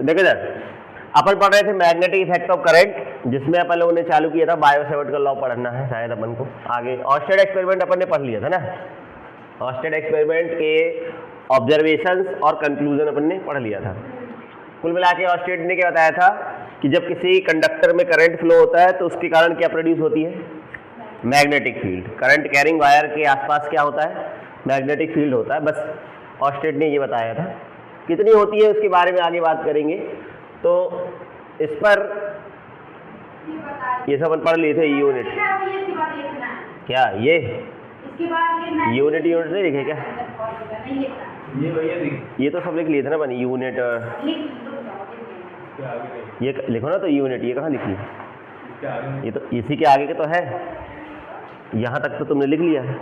देखो सर, अपन पढ़ रहे थे मैग्नेटिक इफेक्ट ऑफ करंट, जिसमें अपन लोगों ने चालू किया था बायो-सैवर्ट का लॉ पढ़ना है शायद अपन को। आगे ऑस्टेड एक्सपेरिमेंट अपन ने पढ़ लिया था ना, ऑस्टेड एक्सपेरिमेंट के ऑब्जर्वेशंस और कंक्लूजन अपन ने पढ़ लिया था। कुल मिला के ऑस्टेड ने क्या बताया था कि जब किसी कंडक्टर में करंट फ्लो होता है तो उसके कारण क्या प्रोड्यूस होती है, magnetic field. Current carrying wire के आसपास क्या होता है, मैग्नेटिक फील्ड होता है। बस ऑस्टेड ने ये बताया था। कितनी होती है उसके बारे में आगे बात करेंगे। तो इस पर ये सब अपन पढ़ लिए थे। यूनिट क्या ये यूनिट नहीं लिखे क्या, ये तो सब लिख लिए थे ना बनी। यूनिट ये लिखो ना, तो यूनिट ये कहाँ लिखी, ये तो इसी के आगे के तो है, यहाँ तक तो तुमने लिख लिया है,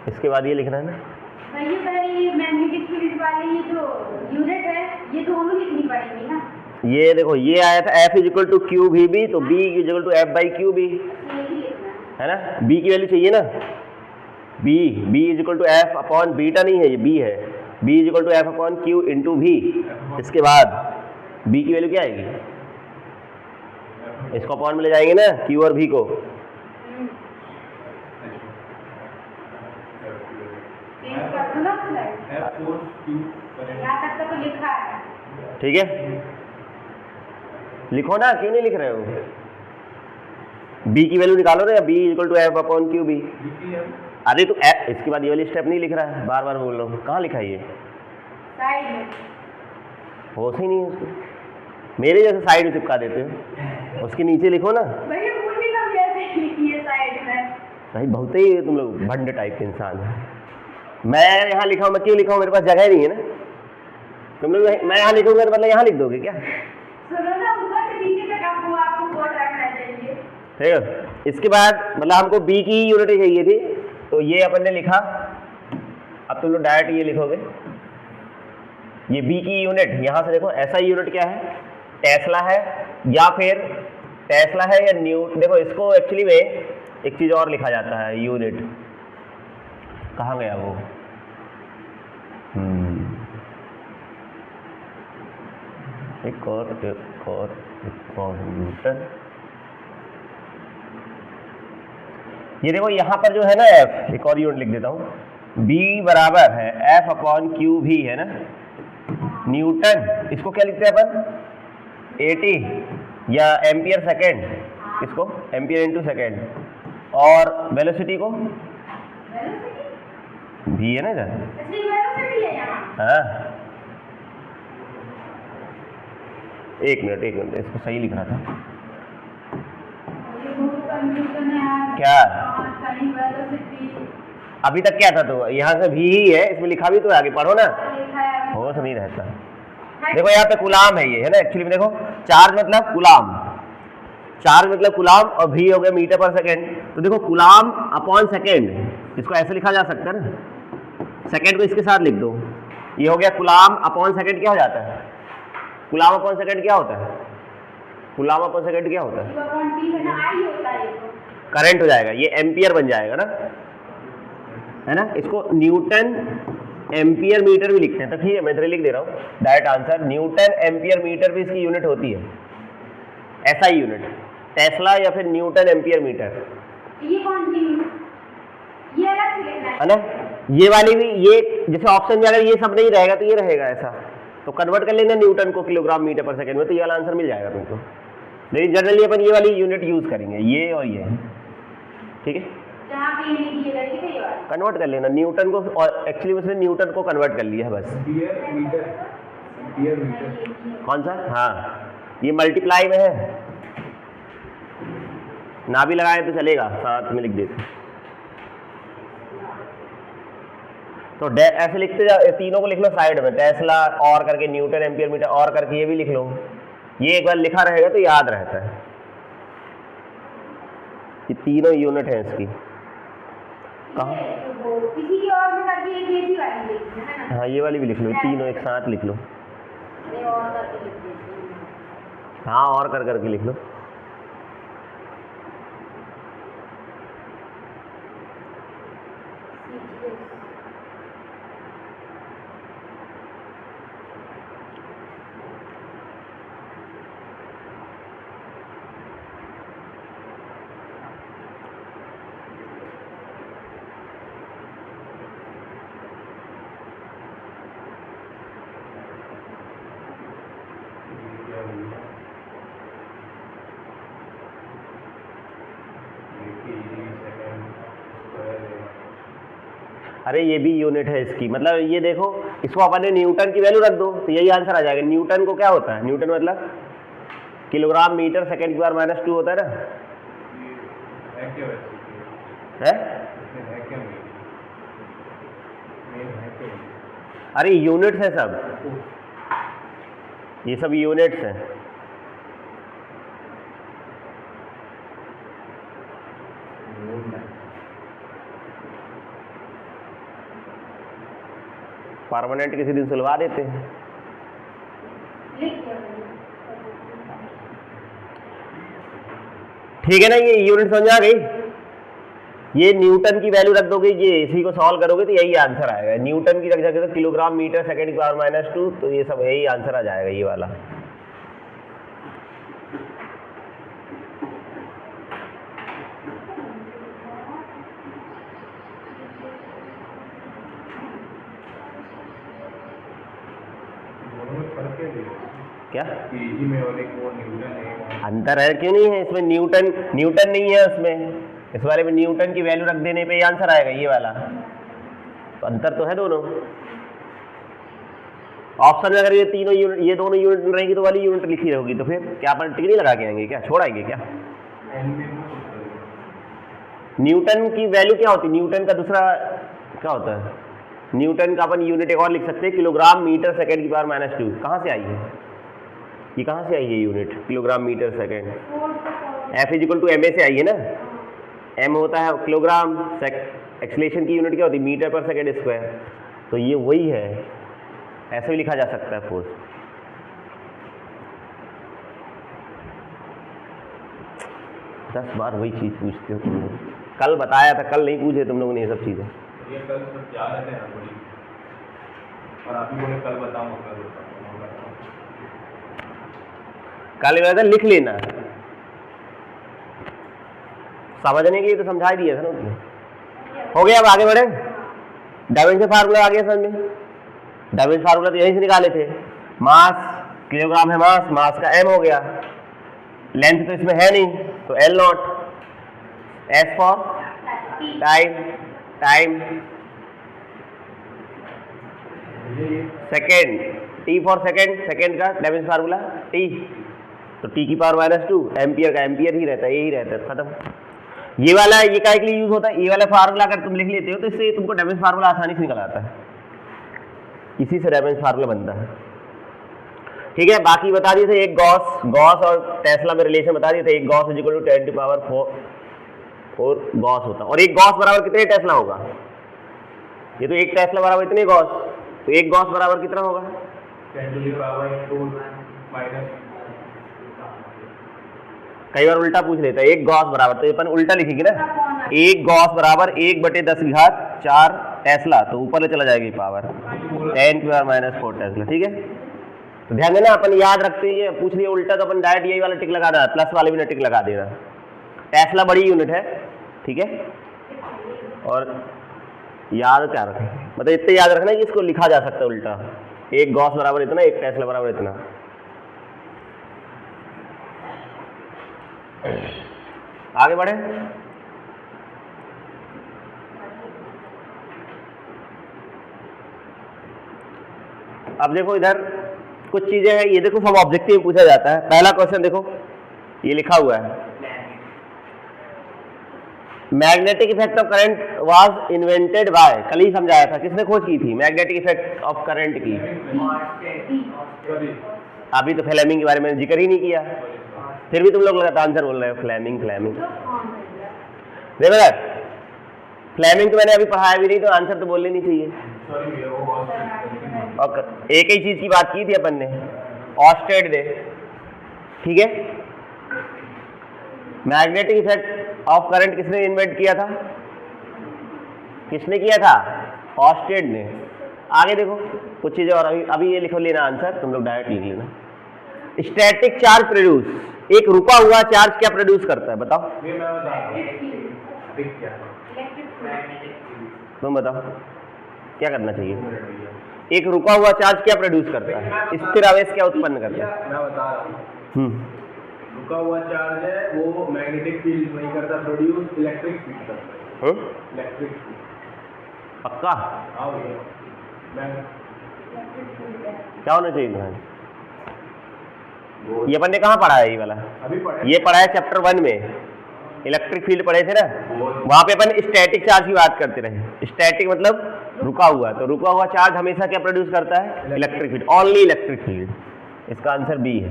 इसके बाद ये लिखना है ना। ये मैग्नेटिक फील्ड वाली ये जो यूनिट है ये दोनों लिखनी पड़ेगी ना। ये देखो ये आया था F equal to Q V B, तो B equal to F by Q B है ना। B की वैल्यू चाहिए ना, B equal to F upon beta नहीं है, ये B है। B equal to F upon Q into V. इसके बाद B की वैल्यू क्या आएगी, इसको अपॉन में ले जाएंगे ना, Q और V को। ठीक है, लिखो ना, क्यों नहीं लिख रहे हो। B की वैल्यू निकालो ना, B equal to F upon Q B. अरे तो इसके बाद ये वाली स्टेप नहीं लिख रहा है, बार बार बोल रहा हूँ, कहाँ लिखा है ये, होश ही नहीं है उसको, मेरे जैसे साइड में चिपका देते हो, उसके नीचे लिखो ना। भाई बहुत ही तुम लोग भंड टाइप के इंसान है। मैं यहाँ लिखा हूँ, मैं क्यों लिखा हूँ, मेरे पास जगह नहीं है ना। तुम लोग मैं यहाँ लिखूंगा तो मतलब यहाँ लिख दोगे क्या। ठीक है, इसके बाद मतलब हमको B की यूनिट चाहिए थी, तो ये अपन ने लिखा। अब तुम लोग डायरेक्ट ये लिखोगे, ये B की यूनिट यहाँ से देखो, ऐसा यूनिट क्या है, टेस्ला है या फिर टेस्ला है या न्यूटन। देखो इसको एक्चुअली में एक चीज और लिखा जाता है, यूनिट कहाँ गया वो, एक और न्यूटन। ये देखो यहाँ पर जो है ना F, एक और यूनिट लिख देता हूँ, B बराबर है F अपॉन क्यू भी है ना, न्यूटन। इसको क्या लिखते हैं अपन, 80 या एम्पियर सेकेंड, इसको एम्पियर इंटू सेकेंड। और वेलोसिटी को भी है ना इधर, हाँ। एक मिनट इसको सही लिख रहा था क्या, अभी तक क्या था, तो यहाँ से भी ही है, इसमें लिखा भी तो है, आगे पढ़ो ना, होश नहीं रहता। देखो यहाँ पे गुलाम है ये, है ना, एक्चुअली में देखो चार्ज मतलब गुलाम, चार्ज मतलब गुलाम, और भी हो गया मीटर पर सेकेंड। तो देखो गुलाम अपॉन सेकेंड, इसको ऐसे लिखा जा सकता है ना, सेकेंड को इसके साथ लिख दो, ये हो गया गुलाम अपॉन सेकेंड। क्या हो जाता है, गुलाम अपॉन सेकेंड क्या होता है, गुलाम अपॉन सेकेंड क्या होता है, करंट हो जाएगा, ये एम्पियर बन जाएगा ना, है ना। इसको न्यूटन एम्पियर मीटर भी लिखते हैं, तो ठीक है मैं इधर लिख दे रहा हूँ direct answer, newton ampere metre भी इसकी यूनिट होती है, ऐसा ही यूनिट, टेस्ला या फिर न्यूटन एम्पियर मीटर। ये कौन सी, ये अलग से लिखना है ना, ये वाली भी, ये जैसे ऑप्शन में अगर ये सब नहीं रहेगा तो ये रहेगा ऐसा, तो कन्वर्ट कर लेना न्यूटन को किलोग्राम मीटर पर सेकेंड में, तो ये वाला आंसर मिल जाएगा तुमको। लेकिन जनरली अपन ये वाली यूनिट यूज करेंगे, ये और ये, ठीक है, कन्वर्ट कर लेना न्यूटन को, और एक्चुअली उसने न्यूटन को कन्वर्ट कर लिया है बस। कौन सा, हाँ ये मल्टीप्लाई में है ना, भी लगाए तो चलेगा, साथ में लिख देते। तो ऐसे लिखते जाओ, तीनों को लिख लो साइड में, टेस्ला और करके, न्यूटन एम्पियर मीटर और करके, ये भी लिख लो, ये एक बार लिखा रहेगा तो याद रहता है। ये तीनों यूनिट है इसकी, कहाँ, हाँ ये वाली भी लिख लो, तीनों एक साथ लिख लो, हाँ और कर करके लिख लो। अरे ये भी यूनिट है इसकी, मतलब ये देखो इसको अपन ने न्यूटन की वैल्यू रख दो तो यही आंसर आ जाएगा। न्यूटन को क्या होता है, न्यूटन मतलब किलोग्राम मीटर सेकंड की पावर -2 होता है ना, है? अरे यूनिट्स है सब, ये सब यूनिट्स हैं। परमानेंट किसी दिन सुलवा देते हैं। ठीक है ना, ये यूनिट समझ आ गई। ये न्यूटन की वैल्यू रख दोगे, ये इसी को सॉल्व करोगे तो यही आंसर आएगा। न्यूटन की रख जाके तो किलोग्राम मीटर सेकंड की पावर -2, तो ये सब यही आंसर आ जाएगा, ये वाला। क्या में और एक वो न्यूटन है, अंतर है? क्यों नहीं है इसमें? न्यूटन नहीं है उसमें, इस वाले में न्यूटन की वैल्यू रख देने पे ये आंसर आएगा, ये वाला। तो अंतर तो है दोनों। ऑप्शन में अगर ये तीनों यूनिट, ये दोनों यूनिट रहेगी तो वाली यूनिट लिखी रहेगी, तो फिर क्या अपन टिक नहीं लगा के आएंगे क्या, छोड़ आएंगे क्या? न्यूटन की वैल्यू क्या होती है? न्यूटन का दूसरा क्या होता है? न्यूटन का अपन यूनिट एक और लिख सकते हैं, किलोग्राम मीटर सेकंड की पावर -2। कहाँ से आई है ये, कहाँ से आई है unit kilogram metre second? F = ma से आई है ना। m होता है किलोग्राम, एक्सीलरेशन की यूनिट क्या होती है? मीटर पर सेकंड स्क्वायर। तो ये वही है, ऐसे भी लिखा जा सकता है फोर्स। दस बार वही चीज पूछते हो तुम लोग। कल बताया था, कल नहीं पूछे तुम लोगों ने ये सब चीजें। ये कल सब जा रहे थे ना बड़ी, और आप ही बोले कल बताऊँ, कल बताऊँ। कल था लिख लेना, समझने के लिए तो समझा दिया था ना उसने। हो गया, अब आगे बढ़े। डाविंची फार्मूला आ गया समझ में। डाविंची फार्मूला तो यहीं से निकाले थे। मास किलोग्राम है, मास का m हो गया। लेंथ तो इसमें है नहीं, तो L0। S for time, second, T for second का डाविंची फार्मूला T, तो T की पावर -2, एम्पियर का एम्पियर ही रहता है, यही रहता है, खत्म। ये वाला ये काय के लिए यूज होता है? ये वाला फार्मूला अगर तुम लिख लेते हो तो इससे तुमको डाविंची फार्मूला आसानी से निकल आता है, इसी से डाविंची फार्मूला बनता है। ठीक है, बाकी बता दिए थे, एक गॉस और टेस्ला में रिलेशन बता दिए थे। एक गॉस = 10⁴ गॉस होता है, और एक गॉस बराबर कितने टेस्ला होगा? ये तो एक टेस्ला बराबर इतने गॉस, तो एक गॉस बराबर कितना होगा? 10⁻⁴ कई बार उल्टा पूछ लेता है, एक गॉस बराबर, तो अपन उल्टा लिखेंगे ना, एक गॉस बराबर 1/10⁴ टेस्ला, तो ऊपर चला जाएगी पावर 10⁻⁴ टेस्ला। ठीक है, तो ध्यान देना, अपन याद रखते हैं, पूछ लिया उल्टा तो अपन डायरेक्ट यही वाला टिक लगा देना, प्लस वाले भी ना टिक लगा देना। टेस्ला बड़ी यूनिट है, ठीक है, और याद क्या रखें, मतलब इतने याद रखना कि इसको लिखा जा सकता है उल्टा, एक गॉस बराबर इतना, एक टेस्ला बराबर इतना। आगे बढ़े। अब देखो इधर कुछ चीजें हैं, ये देखो सब ऑब्जेक्टिव में पूछा जाता है। पहला क्वेश्चन देखो, ये लिखा हुआ है, magnetic effect of current was invented by, कल ही समझाया था, किसने खोज की थी मैग्नेटिक इफेक्ट ऑफ करंट की? अभी तो फ्लेमिंग के बारे में जिक्र ही नहीं किया, फिर भी तुम लोग लगातार आंसर बोल रहे हो फ्लेमिंग। देखो यार, फ्लेमिंग तो मैंने अभी पढ़ाया भी नहीं, तो आंसर तो बोलने नहीं चाहिए। और एक ही चीज की बात की थी अपन ने, ऑस्टेड दे, ठीक है। मैग्नेटिक इफेक्ट ऑफ करंट किसने इन्वेंट किया था? किसने किया था? ऑस्टेड ने। आगे देखो कुछ चीजें और, अभी ये लिखो लेना आंसर, तुम लोग डायरेक्ट लिख लेना। स्टैटिक चार्ज प्रोड्यूस, एक रुका हुआ चार्ज क्या प्रोड्यूस करता है बताओ? तुम बताओ क्या करना चाहिए? एक रुका हुआ चार्ज क्या प्रोड्यूस करता है? स्थिर आवेश क्या उत्पन्न करता है? मैं बता रहा हूँ, रुका हुआ चार्ज है वो मैग्नेटिक फील्ड नहीं करता प्रोड्यूस, इलेक्ट्रिक फील्ड करता है। इलेक्ट्रिक फील्ड पक्का? हाँ भैया मैं क्या होना चाहिए तुम्हारा? ये अपन ने कहाँ पढ़ा है ये वाला? अभी पढ़े ये पढ़ा है चैप्टर 1 में, इलेक्ट्रिक फील्ड पढ़े थे ना, वहां पे अपन स्टैटिक चार्ज की बात करते रहे। स्टैटिक मतलब रुका हुआ, तो रुका हुआ चार्ज हमेशा क्या प्रोड्यूस करता है? Electric field, only electric field. इसका आंसर बी है।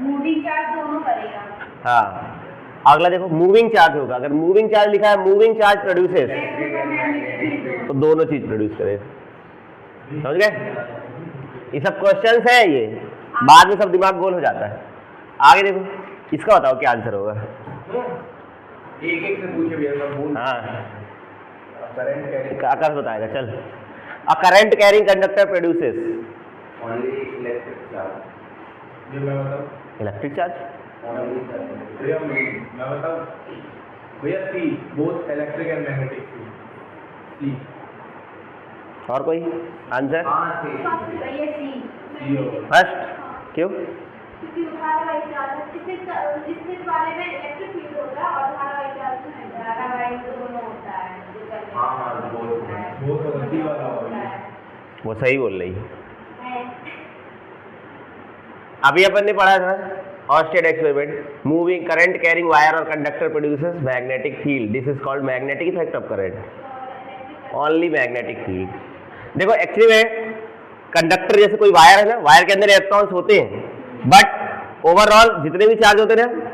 मूविंग चार्ज दोनों करेगा। हाँ, अगला देखो, मूविंग चार्ज होगा। अगर मूविंग चार्ज लिखा है, मूविंग चार्ज प्रोड्यूसेस, तो दोनों चीज प्रोड्यूस करेगा। समझ गए? ये सब क्वेश्चंस है, ये बाद में सब दिमाग गोल हो जाता है। आगे देखो, इसका बताओ क्या आंसर होगा? एक एक से पूछे भैया सब बोल। हाँ, करंट कैरिंग आकाश बताएगा। चल, a current carrying conductor produces only electric charge. ये मैं बताऊं? Electric charge. भैया मैं बताऊं? भैया C, both electric and magnetic field. C. और कोई आंसर? हाँ सी। ये सी फर्स्ट क्यों? क्योंकि धारावाही चार्ज स्थिर वाले में इलेक्ट्रिक फील्ड होता है और धारावाही चार्ज में धारावाही दोनों होता है जो चलने हाँ हाँ वो तो गलती वाला होगा। वो सही बोल रही है। अभी अपन ने पढ़ा था Oersted experiment, moving current carrying wire और conductor produces magnetic field, this is called magnetic effect of current, only magnetic field. देखो एक्चुअली में कंडक्टर जैसे कोई वायर है ना, वायर के अंदर इलेक्ट्रॉन्स होते हैं, बट ओवरऑल जितने भी चार्ज होते हैं ना,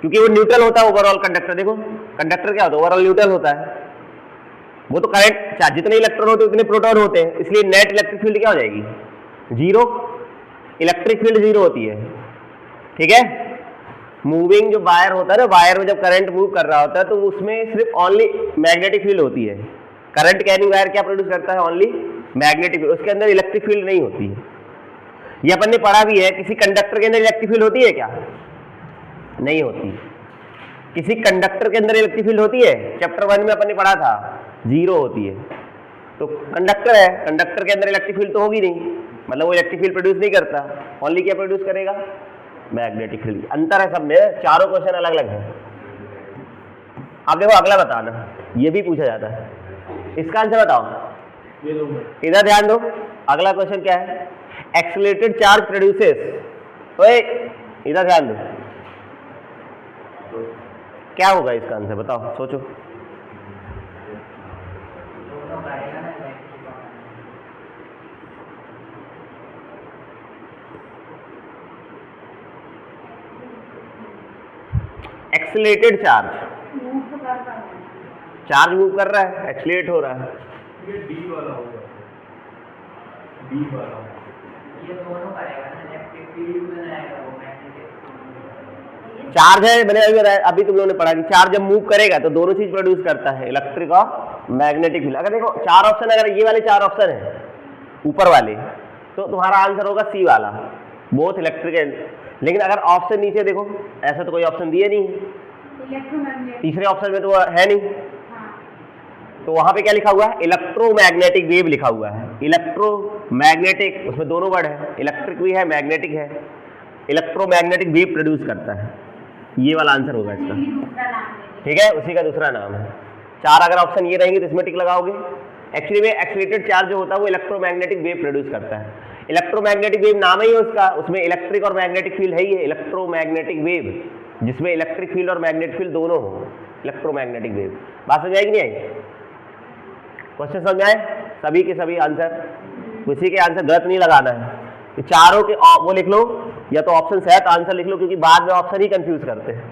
क्योंकि वो न्यूट्रल होता है ओवरऑल कंडक्टर। देखो कंडक्टर क्या होता है? ओवरऑल न्यूट्रल होता है। वो तो करंट चार्ज जितने इलेक्ट्रॉन होते हैं उतने प्रोटॉन होते हैं, इसलिए नेट इलेक्ट्रिक फील्ड क्या हो जाएगी? जीरो। इलेक्ट्रिक फील्ड जीरो होती है। ठीक है? मूविंग जो वायर होता है ना, वायर में जब करंट मूव कर रहा होता है तो उसमें सिर्फ ओनली मैग्नेटिक फील्ड होती है। करंट कैरिंग वायर क्या प्रोड्यूस करता है? ओनली मैग्नेटिक फील्ड, उसके अंदर इलेक्ट्रिक फील्ड नहीं होती है। ये अपन ने पढ़ा भी है। किसी कंडक्टर के अंदर इलेक्ट्रिक फील्ड होती है क्या? नहीं होती। किसी कंडक्टर के अंदर इलेक्ट्रिक फील्ड होती है? चैप्टर 1 में अपन ने पढ़ा था, जीरो होती है। तो कंडक्टर है, कंडक्टर के अंदर इलेक्ट्रिक फील्ड तो होगी नहीं, मतलब वो इलेक्ट्रिक फील्ड प्रोड्यूस नहीं करता, ओनली क्या प्रोड्यूस करेगा? Magnetic field. अंतर है सब में, चारों क्वेश्चन अलग अलग है। अब देखो अगला बताना, ये भी पूछा जाता है। इसका आंसर बताओ, इधर ध्यान दो। अगला क्वेश्चन क्या है? Accelerated charge produces. ओए इधर ध्यान दो, क्या होगा इसका आंसर? बताओ, सोचो। एक्सीलरेटेड चार्ज, चार्ज मूव कर रहा है, एक्सीलरेट हो रहा है। ये डी वाला होगा, डी वाला। ये दोनों करेगा ना, इलेक्ट्रिक फील्ड में रहेगा वो मैग्नेटिक। चार्ज है, मैंने अभी बताया, अभी तुम लोगों ने पढ़ा कि चार्ज जब मूव करेगा तो दोनों चीज प्रोड्यूस करता है, इलेक्ट्रिक और मैग्नेटिक फील्ड। अगर देखो चार ऑप्शन, अगर ये वाले चार ऑप्शन है ऊपर वाले, तो तुम्हारा आंसर होगा सी वाला, बोथ इलेक्ट्रिक एंड। लेकिन अगर ऑप्शन नीचे देखो, ऐसा तो कोई ऑप्शन दिए नहीं है, इलेक्ट्रोमैग्नेटिक। तीसरे ऑप्शन में तो है नहीं, हाँ। तो वहां पे क्या लिखा हुआ है? इलेक्ट्रोमैग्नेटिक वेव लिखा हुआ है। इलेक्ट्रोमैग्नेटिक, उसमें दोनों वर्ड है, इलेक्ट्रिक भी है मैग्नेटिक है। इलेक्ट्रोमैग्नेटिक वेव प्रोड्यूस करता है, ये वाला आंसर होगा इसका। दूसरा नाम ले ठीक है, उसी का दूसरा नाम है। चार अगर ऑप्शन ये रहेंगे तो इसमें टिक लगाओगे। एक्चुअली में एक्सीलरेटेड चार्ज जो होता है वो इलेक्ट्रोमैग्नेटिक वेव प्रोड्यूस करता है। इलेक्ट्रोमैग्नेटिक वेव नाम ही है उसका, उसमें इलेक्ट्रिक और मैग्नेटिक फील्ड है ही है। इलेक्ट्रोमैग्नेटिक वेव, जिसमें इलेक्ट्रिक फील्ड और मैग्नेटिक फील्ड दोनों हो, इलेक्ट्रोमैग्नेटिक वेव। बात समझ आएगी नहीं आई? क्वेश्चन समझ आए? सभी के सभी आंसर, किसी के आंसर गलत नहीं लगाना है। तो चारों के वो लिख लो, या तो ऑप्शन है तो आंसर लिख लो, क्योंकि बाद में ऑप्शन ही कंफ्यूज करते हैं।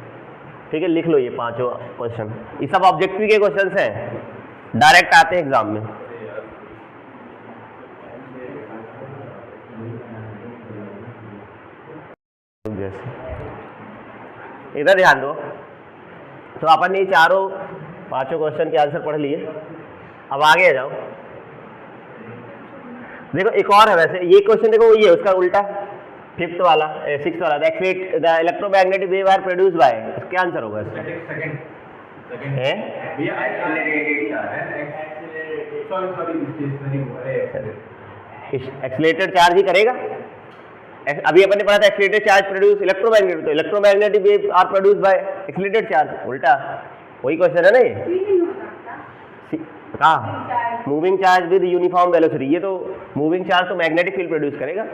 ठीक है, लिख लो ये पांचों क्वेश्चन। ये सब ऑब्जेक्टिव के क्वेश्चन हैं, डायरेक्ट आते हैं एग्जाम में। जैसे इधर ध्यान दो, तो अपन ने चारों पांचों क्वेश्चन के आंसर पढ़ लिए। अब आगे आ जाओ। देखो एक और है वैसे, ये क्वेश्चन देखो ये उसका उल्टा, फिफ्थ वाला, सिक्स वाला, the electromagnetic wave are produced by, क्या आंसर होगा इसका? सेकंड है भैया एक्सीलरेटेड चार्ज है, सॉरी स्टेशनरी है। एक्सीलरेटेड चार्ज ही करेगा। अभी अपन ने पढ़ा था एक्सीलरेटेड चार्ज प्रोड्यूस इलेक्ट्रोमैग्नेटिक, तो electromagnetic wave are produced by accelerated charge, उल्टा वही क्वेश्चन है ना ये। कहाँ moving charge with uniform velocity, ये तो मूविंग चार्ज तो मैग्नेटिक फील्ड प्रोड्यूस करेगा,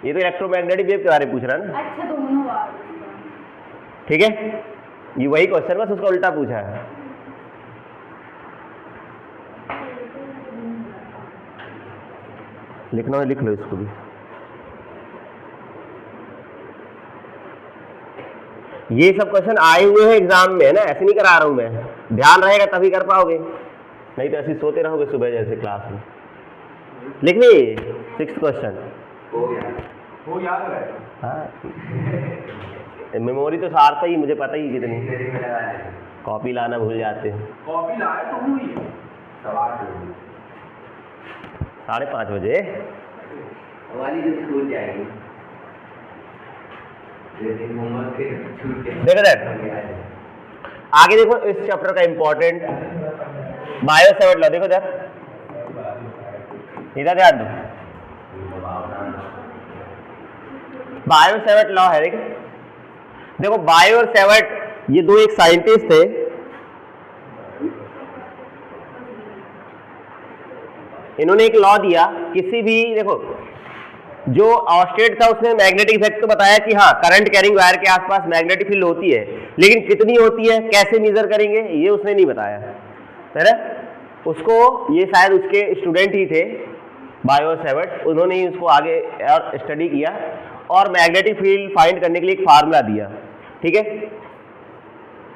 ये तो इलेक्ट्रोमैग्नेटिक वेव के बारे में पूछ रहा है ना। अच्छा दोनों बार ठीक है, ये वही क्वेश्चन बस उसका उल्टा पूछा है। लिखना है लिख लो इसको भी। ये सब क्वेश्चन आए हुए हैं एग्जाम में, है ना, ऐसे नहीं करा रहा हूं मैं, ध्यान रहेगा तभी कर पाओगे, नहीं तो ऐसे सोते रहोगे सुबह जैसे क्लास में। लिख ली 6th क्वेश्चन वो याद रहेगा। हाँ मेमोरी तो सारता ही, मुझे पता ही कितनी, कॉपी लाना भूल जाते हैं। कॉपी लाए तो हुई 5:30 बजे वाली जो स्कूल जाएगी देखो दैट। आगे देखो इस चैप्टर का इंपॉर्टेंट बायो सेवर्ट लॉ, देखो दैट, इधर ध्यान दो, बायो सेवर्ट लॉ है। देखो बायो और सेवर्ट ये दो एक साइंटिस्ट थे, इन्होंने एक लॉ दिया, किसी भी, देखो जो ऑस्टेट था उसने मैग्नेटिक इफेक्ट तो बताया कि हाँ करंट कैरिंग वायर के आसपास मैग्नेटिक फील्ड होती है, लेकिन कितनी होती है, कैसे मेजर करेंगे, ये उसने नहीं बताया, है ना। उसको, ये शायद उसके स्टूडेंट ही थे बायो सेवर्ट, उन्होंने ही उसको आगे और स्टडी किया और मैग्नेटिक फील्ड फाइंड करने के लिए एक फार्मूला दिया। ठीक है,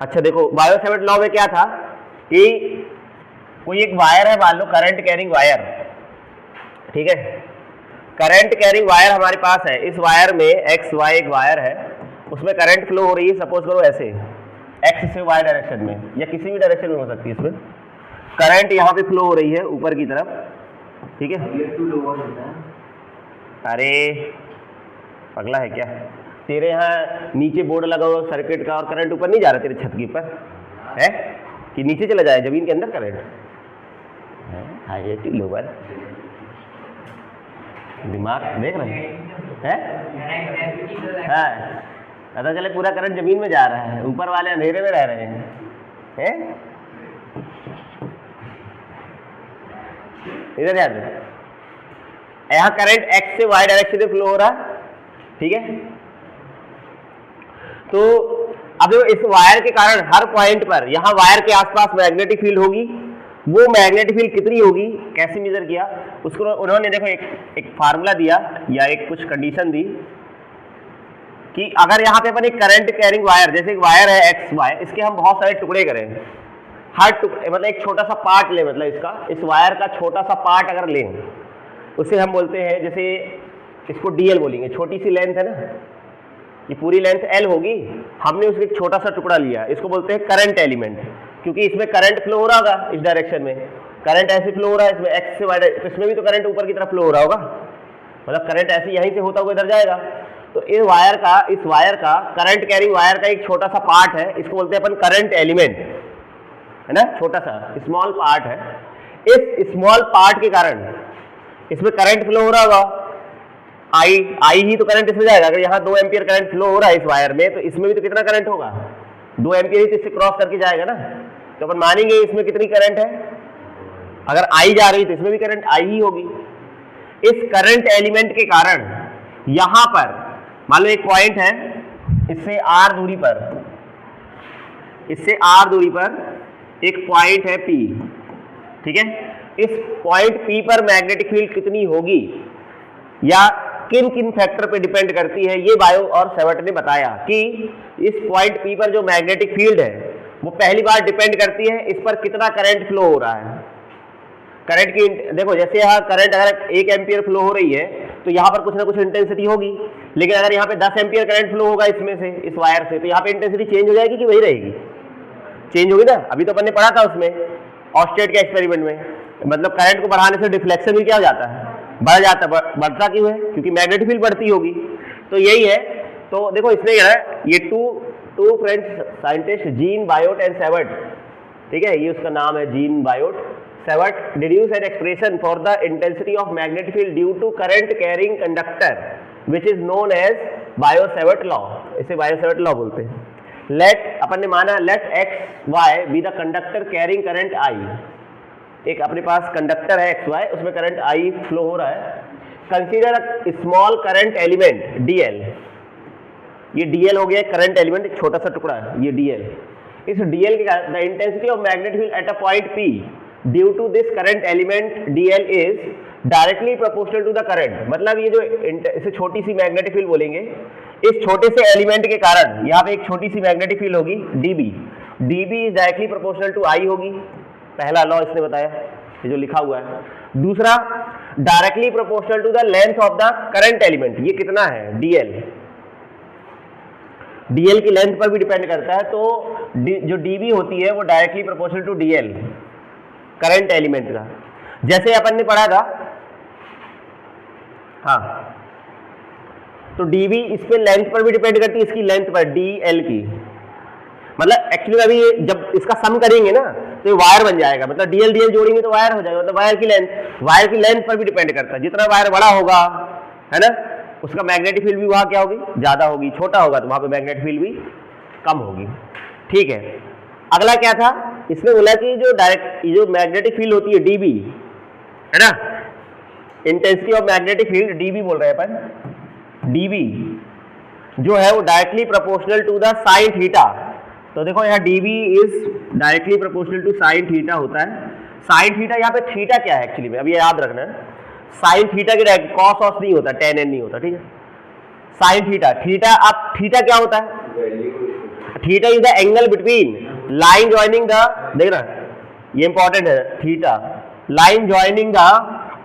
अच्छा देखो बायो सेवर्ट लॉ में क्या था कि कोई एक वायर है, मान लो करंट कैरिंग वायर, ठीक है, करंट कैरिंग वायर हमारे पास है, इस वायर में एक्स वाई एक वायर है, उसमें करंट फ्लो हो रही है, सपोज करो ऐसे एक्स से वाई डायरेक्शन में या किसी भी डायरेक्शन में हो सकती है, इसमें करंट यहाँ पे फ्लो हो रही है ऊपर की तरफ, ठीक है। अरे पगला है क्या, तेरे यहाँ नीचे बोर्ड लगा हुआ सर्किट का और करंट ऊपर नहीं जा रहा तेरे छत के ऊपर है कि नीचे चला जाए जमीन के अंदर करंट, हाई लोअर दिमाग देख रहे हैं, हाँ पता चले पूरा करंट जमीन में जा रहा है, ऊपर वाले अंधेरे में रह रहे हैं। इधर ध्यान दो, यहाँ करंट एक्स से वाई डायरेक्शन में फ्लो हो रहा, ठीक है। तो अब इस वायर के कारण हर पॉइंट पर यहाँ वायर के आसपास मैग्नेटिक फील्ड होगी, वो मैग्नेटिक फील्ड कितनी होगी, कैसे मेजर किया उसको उन्होंने, देखो एक फार्मूला दिया या एक कुछ कंडीशन दी कि अगर यहाँ पे अपन एक करंट कैरिंग वायर, जैसे एक वायर है एक्स वाई, इसके हम बहुत सारे टुकड़े करें, हर टुकड़े मतलब एक छोटा सा पार्ट लें, मतलब इसका इस वायर का छोटा सा पार्ट अगर लें, उसे हम बोलते हैं, जैसे इसको डीएल बोलेंगे, छोटी सी लेंथ है ना, ये पूरी लेंथ एल होगी, हमने उसका एक छोटा सा टुकड़ा लिया, इसको बोलते हैं करंट एलिमेंट, क्योंकि इसमें करंट फ्लो हो रहा होगा इस डायरेक्शन में, करंट ऐसे फ्लो हो रहा है इसमें एक्स से वाई, तो इसमें भी तो करंट ऊपर की तरफ फ्लो हो रहा होगा, मतलब करंट ऐसे यहीं से होता हुआ इधर जाएगा। तो इस वायर का करंट कैरिंग वायर का एक छोटा सा पार्ट है, इसको बोलते हैं अपन करंट एलिमेंट, है ना, छोटा सा स्मॉल पार्ट है। इस स्मॉल पार्ट के कारण इसमें करंट फ्लो हो रहा होगा, आई ही तो करंट इसमें जाएगा। अगर यहाँ 2 एम्पियर करंट फ्लो हो रहा है इस वायर में, तो इसमें भी तो कितना करंट होगा, 2 एम्पियर ही तो इससे क्रॉस करके जाएगा ना, तो अपन मानेंगे इसमें कितनी करंट है, अगर आई जा रही तो इसमें भी करंट आई ही होगी। इस करंट एलिमेंट के कारण यहां पर मान लो एक पॉइंट है, इससे आर दूरी पर एक पॉइंट है P, ठीक है। इस पॉइंट P पर मैग्नेटिक फील्ड कितनी होगी या किन किन फैक्टर पे डिपेंड करती है, ये बायो और सेवर्ट ने बताया कि इस पॉइंट P पर जो मैग्नेटिक फील्ड है वो पहली बार डिपेंड करती है इस पर कितना करंट फ्लो हो रहा है। करंट की देखो, जैसे यहाँ करंट अगर 1 एम्पियर फ्लो हो रही है तो यहाँ पर कुछ ना कुछ इंटेंसिटी होगी, लेकिन अगर यहाँ पे 10 एम्पियर करंट फ्लो होगा इसमें से, इस वायर से, तो यहाँ पे इंटेंसिटी चेंज हो जाएगी कि वही रहेगी, चेंज होगी ना। अभी तो अपन ने पढ़ा था उसमें ऑस्टेट के एक्सपेरिमेंट में, मतलब करंट को बढ़ाने से डिफ्लेक्शन भी क्या हो जाता है, बढ़ जाता है। बढ़ता क्यों है, क्योंकि मैग्नेटिक फील्ड बढ़ती होगी, तो यही है। तो देखो इसमें क्या है, ये two French scientist Jean Biot and Savart, ठीक है, ये उसका नाम है Jean Biot Savart, deduce an expression for the intensity of magnetic field due to current carrying conductor which is known as Biot Savart law, इसे Biot Savart law बोलते हैं। Let अपन ने माना let X Y be the conductor carrying current I, एक अपने पास conductor है एक्स वाई, उसमें करंट आई फ्लो हो रहा है। Consider small current element DL, ये डीएल हो गया करंट एलिमेंट, एक छोटा सा टुकड़ा है ये डीएल। इस डीएल के the intensity of magnetic field at a point P due to this current element DL is directly proportional to the current. मतलब ये जो इसे छोटी सी मैग्नेटिक फील्ड बोलेंगे, इस छोटे से एलिमेंट के कारण यहाँ पे एक छोटी सी मैग्नेटिक फील्ड होगी dB, dB is directly proportional to I होगी, पहला लॉ इसने बताया, ये जो लिखा हुआ है। दूसरा, directly proportional to the length of the current element, ये कितना है डीएल, डीएल की लेंथ पर भी डिपेंड करता है। तो जो डीबी होती है वो directly proportional to DL current element का, जैसे अपन ने पढ़ा था, हाँ, तो डीबी इस पे लेंथ पर भी डिपेंड करती है, इसकी लेंथ पर डीएल की, मतलब एक्चुअली अभी जब इसका सम करेंगे ना तो ये वायर बन जाएगा, मतलब डीएल डीएल जोड़ेंगे तो वायर हो जाएगा, मतलब वायर की लेंथ पर भी डिपेंड करता है, जितना वायर बड़ा होगा है ना उसका मैग्नेटिक फील्ड भी वहाँ क्या होगी ज़्यादा होगी, छोटा होगा तो वहाँ पे मैग्नेटिक फील्ड भी कम होगी। ठीक है, अगला क्या था, इसमें बोला कि जो मैग्नेटिक फील्ड होती है डीबी है ना, intensity of magnetic field DB बोल रहे हैं अपन, डीबी जो है वो directly proportional to the sine theta. तो देखो यहाँ dB is directly proportional to sine theta होता है। साइन थीटा, यहाँ पे थीटा क्या है एक्चुअली में, अब ये याद रखना है, साइन थीटा के कॉस ऑस नहीं होता, tan n नहीं होता, ठीक है। साइन थीटा, थीटा अब थीटा क्या होता है, theta is the angle between line joining the, देख रहा ये इंपॉर्टेंट है, theta line joining the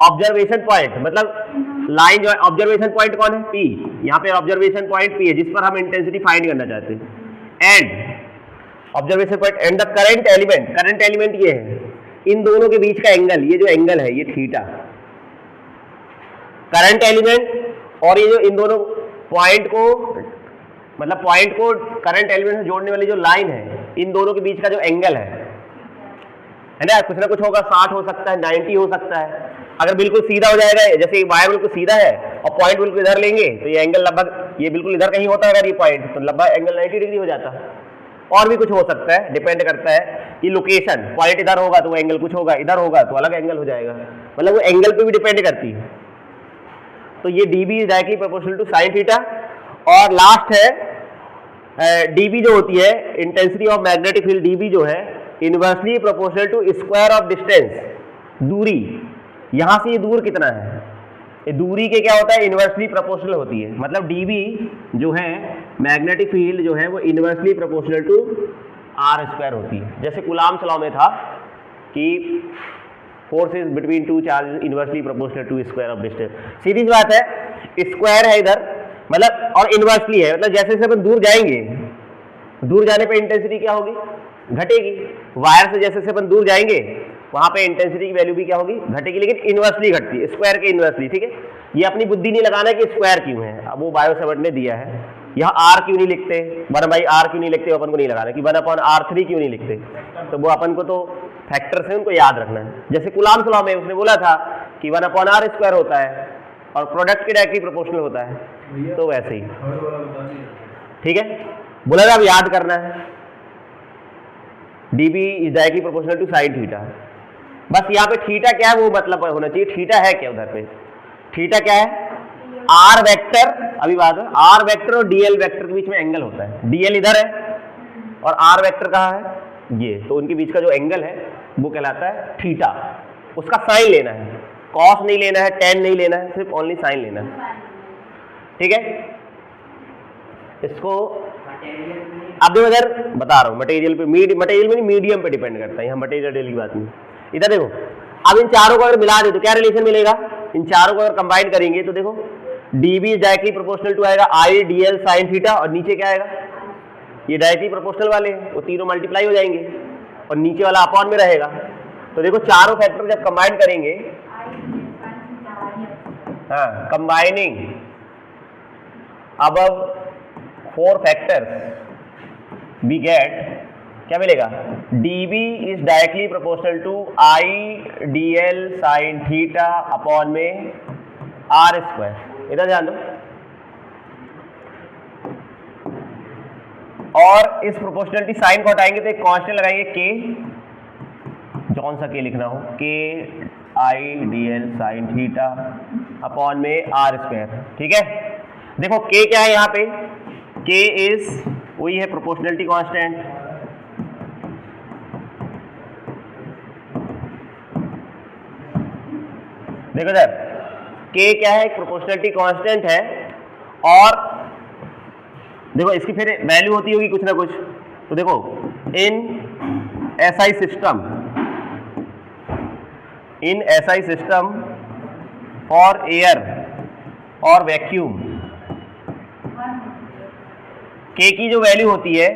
observation point, मतलब लाइन ऑब्जर्वेशन पॉइंट कौन है P, यहाँ पे ऑब्जर्वेशन पॉइंट P है जिस पर हम इंटेंसिटी फाइंड करना चाहते हैं, and observation point and the current element, current element ये है, इन दोनों के बीच का एंगल, ये जो एंगल है ये थीटा, करंट एलिमेंट और ये जो इन दोनों पॉइंट को, मतलब पॉइंट को करंट एलिमेंट से जोड़ने वाली जो लाइन है, इन दोनों के बीच का जो एंगल है ना, कुछ ना कुछ होगा, 60 हो सकता है, 90 हो सकता है। अगर बिल्कुल सीधा हो जाएगा, जैसे वायर बिल्कुल सीधा है और पॉइंट बिल्कुल इधर लेंगे तो ये एंगल लगभग, ये बिल्कुल इधर कहीं होता है अगर ये पॉइंट, तो लगभग एंगल 90 डिग्री हो जाता है। और भी कुछ हो सकता है, डिपेंड करता है कि लोकेशन, पॉइंट इधर होगा तो वो एंगल कुछ होगा, इधर होगा तो अलग एंगल हो जाएगा, मतलब वो एंगल पे भी डिपेंड करती है। तो ये dB is directly proportional to sine theta. और लास्ट है dB जो होती है, intensity of magnetic field dB जो है, inversely proportional to square of distance, दूरी, यहां से ये दूर कितना है, ये दूरी के क्या होता है, इनवर्सली प्रोपोर्शनल होती है। मतलब dB जो है मैग्नेटिक फील्ड जो है वो inversely proportional to r square होती है। जैसे कूलाम्स लॉ में था कि force is between two charges inversely proportional to square of distance. सीधी बात है, स्क्वायर है इधर, मतलब और इनवर्सली है, मतलब जैसे जैसे अपन दूर जाएंगे, दूर जाने पे इंटेंसिटी क्या होगी, घटेगी। वायर से जैसे जैसे अपन दूर जाएंगे वहां पे इंटेंसिटी की वैल्यू भी क्या होगी, घटेगी, लेकिन इनवर्सली घटती है, स्क्वायर के इनवर्सली। ठीक है, ये अपनी बुद्धि नहीं लगाना कि स्क्वायर क्यों है, अब वो बायो सेवर्ट ने दिया है। यहाँ आर क्यों नहीं लिखते, 1/r क्यों नहीं लिखते, अपन को नहीं लगाना कि 1/r3 क्यों नहीं लिखते, तो वो अपन को तो फैक्टर से उनको याद रखना है। जैसे कूलाम्स लॉ में उसने बोला था कि 1/r² होता है और प्रोडक्ट के डायरेक्टली प्रोपोर्शनल होता है, तो वैसे ही। ठीक है, बोला था अब याद करना है, dB is directly proportional to sine theta. बस यहाँ पे थीटा क्या है वो मतलब होना चाहिए, थीटा है क्या उधर पे, थीटा क्या है, आर वेक्टर, अभी बात है आर वेक्टर और डीएल वेक्टर के बीच में एंगल होता है, डीएल इधर है और आर वेक्टर कहाँ है ये, तो उनके बीच का जो एंगल है वो कहलाता है थीटा। उसका साइन लेना है, कॉस नहीं लेना है, टेन नहीं लेना है, सिर्फ ओनली साइन लेना है। ठीक है, इसको अब देखो इधर बता रहा हूँ, मटेरियल पे, मटेरियल में नहीं मीडियम पे डिपेंड करता है, यहाँ मटेरियल की बात नहीं। इधर देखो, अब इन चारों को अगर मिला दे तो क्या रिलेशन मिलेगा, इन चारों को अगर कंबाइन करेंगे तो देखो dB is directly proportional to आएगा I dl साइन थीटा, और नीचे क्या आएगा, ये डायरेक्टली प्रोपोर्शनल वाले हैं, वो तीनों मल्टीप्लाई हो जाएंगे और नीचे वाला अपॉन में रहेगा। तो देखो चारों फैक्टर जब कंबाइन करेंगे, हाँ कंबाइनिंग अब 4 फैक्टर्स वी गेट, क्या मिलेगा, dB is directly proportional to I dl sine theta upon में r²। इधर ध्यान दो, और इस प्रोपोर्शनलिटी साइन को हटाएंगे तो एक कांस्टेंट लगाएंगे के, जौन सा के लिखना हो, के I D L sine theta upon में आर स्क्वायर। ठीक है, देखो के क्या है यहाँ पे, के इज वही है प्रोपोर्शनलिटी कांस्टेंट, देखो सर के क्या है, एक प्रोपोर्शनलिटी कांस्टेंट है, और देखो इसकी फिर वैल्यू होती होगी कुछ ना कुछ, तो देखो in SI system for air और वैक्यूम के की जो वैल्यू होती है,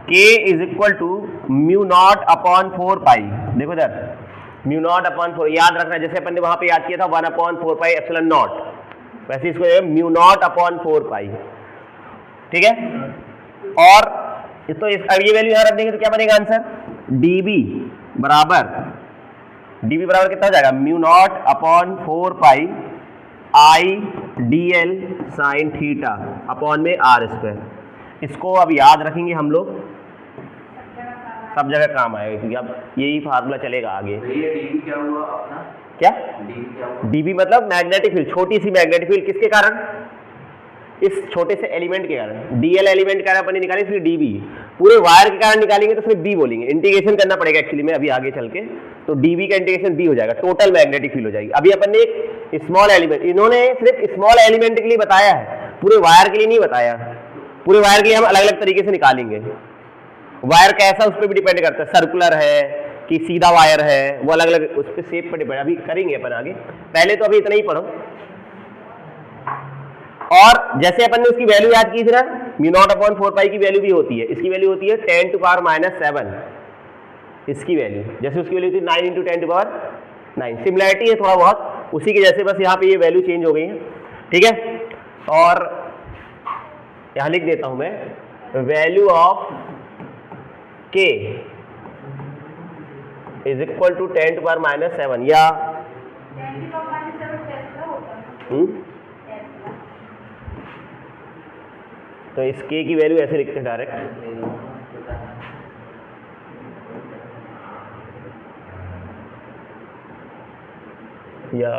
K is equal to mu naught upon 4 pi. देखो सर म्यू नॉट अपॉन 4 याद रखना, जैसे अपन ने वहां पे याद किया था 1 अपॉन 4 पाई एप्सिलॉन नॉट, वैसे इसको म्यू नॉट अपॉन 4 पाई। ठीक है, और तो अब ये वैल्यू यहां रख देंगे तो क्या बनेगा आंसर, dB बराबर कितना हो जाएगा, mu naught upon 4 pi I D L sine theta upon में आर स्क्वायर। इसको अब याद रखेंगे हम लोग, सब जगह काम आएगा, क्योंकि अब यही फार्मूला चलेगा आगे। डीबी क्या हुआ अपना, क्या डीबी क्या हुआ, डीबी मतलब मैग्नेटिक फील्ड, छोटी सी मैग्नेटिक फील्ड, किसके कारण, इस छोटे से एलिमेंट के कारण। डीएल एलिमेंट के कारण अपन ने निकाली, फिर डीबी पूरे वायर के कारण निकालेंगे तो फिर बी बोलेंगे, इंटीग्रेशन करना पड़ेगा एक्चुअली में अभी आगे चल के, तो डीबी का इंटीग्रेशन बी हो जाएगा, टोटल मैग्नेटिक फील्ड हो जाएगी। अभी अपन ने एक स्मॉल एलिमेंट, इन्होंने सिर्फ स्मॉल एलिमेंट के लिए बताया है, पूरे वायर के लिए नहीं बताया। पूरे वायर के लिए हम अलग अलग तरीके से निकालेंगे, वायर कैसा उस पर भी डिपेंड करता है, सर्कुलर है कि सीधा वायर है, वो अलग अलग उस पर शेप पर डिपेंड, अभी करेंगे अपन आगे, पहले तो अभी इतना ही पढ़ो। और जैसे अपन ने उसकी वैल्यू याद की थी ना, म्यू नॉट अपॉन 4 पाई की वैल्यू भी होती है, इसकी वैल्यू होती है 10 टू पावर -7, इसकी वैल्यू जैसे उसकी वैल्यू थी 9 इंटू 10 टू पावर 9, सिमिलैरिटी है थोड़ा बहुत उसी के जैसे, बस यहाँ पे ये वैल्यू चेंज हो गई है। ठीक है, और यहाँ लिख देता हूं मैं, value of K is equal to 10 to power -7 या तो इस के की वैल्यू ऐसे लिखते हैं डायरेक्ट, या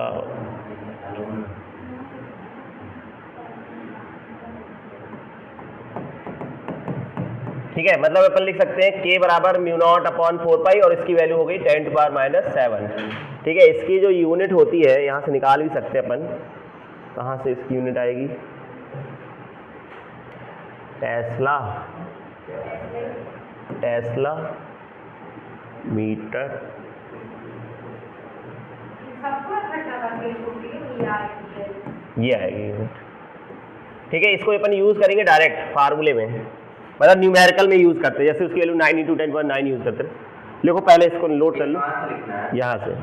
ठीक है, मतलब अपन लिख सकते हैं के बराबर म्यू नॉट अपॉन 4 पाई और इसकी वैल्यू हो गई 10 टू पावर -7। ठीक है, इसकी जो यूनिट होती है यहाँ से निकाल भी सकते हैं अपन, कहाँ से इसकी यूनिट आएगी, टेस्ला मीटर, ये आएगी यूनिट। ठीक है, इसको अपन यूज करेंगे डायरेक्ट फार्मूले में, मतलब न्यूमेरिकल में यूज करते हैं, जैसे उसकी वैल्यू 9 इंटू 10 9 यूज करते हैं। देखो पहले इसको नोट कर लो यहाँ से,